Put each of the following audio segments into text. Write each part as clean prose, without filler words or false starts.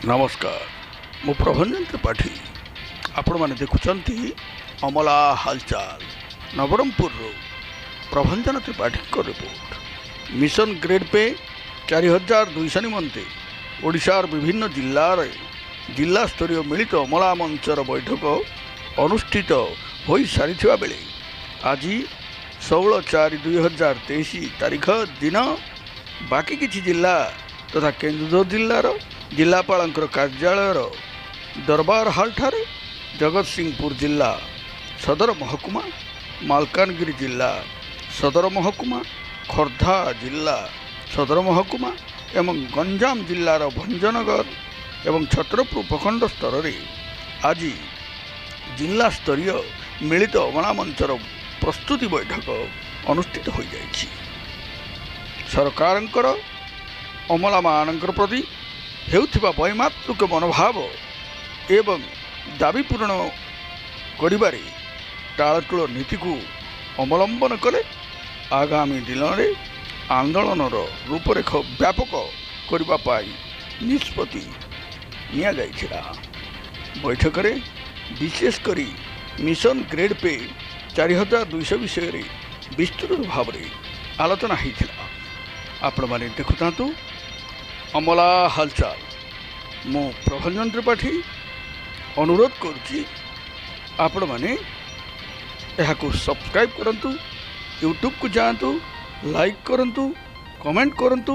नमस्कार मु प्रभंजन त्रिपाठी आपण मैंने देखुंत अमला हालचाल नवरंगपुर प्रभंजन त्रिपाठी को रिपोर्ट। मिशन ग्रेड पे 4200 निमंते ओडिशार विभिन्न जिला स्तरीय मिलित अमला मंचर बैठक अनुष्ठित हो सारी बेले आज 16/4/2023 तारीख दिन बाकी किछि जिला तथा केन्दुझर जिलार जिलापाल कार्यालय दरबार हाल ठारे जगत सिंहपुर जिला सदर महकुमा मालकानगिरी जिला सदर महकुमा खोर्धा जिला सदर महकुमा एवं गंजाम जिलार भंजनगर एवं छत्रपुर प्रखंड स्तर रे आज जिला स्तरीय मिलित अमला मंचर प्रस्तुति बैठक अनुष्ठित हो जाइछि। सरकारंकर अमला मानकर प्रति हेउथिबा वैमातृक मनोभाव एवं दाबी पूरण करिबारे टाळटुळ नीति को अवलंबन कले आगामी दिन में आंदोलन रूपरेख व्यापक करबा पाई निष्पत्ति निया जाइछिला। बैठक में विशेषकर मिशन ग्रेड पे 4200 विषय रे विस्तृत भाव में आलोचना होइथिला। आपण माने देखुतांतु अमला हालचाल मु प्रभंजन त्रिपाठी अनुरोध करुच्ची आपण माने एहाकु सब्सक्राइब करंतु, यूट्यूब को जातु, लाइक करंतु, कमेंट करंतु,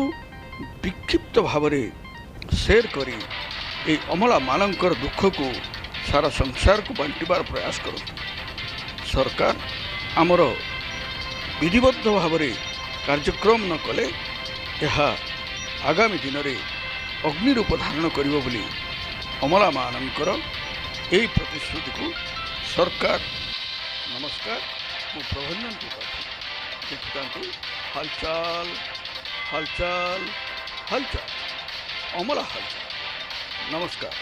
विक्षिप्त भाव में शेयर करी ए अमला मानकर दुख को सारा संसार को बांटिबार प्रयास करंतु। सरकार आमर विधिबद्ध भाव में कार्यक्रम न कले यह आगामी दिन में अग्नि रूप धारण करिबो बोली अमला मानकर यही प्रतिश्रुति को सरकार। नमस्कार मु प्रभंजन त्रिपाठी देखतांतु हालचाल हालचाल हालचाल अमला हालचाल। नमस्कार।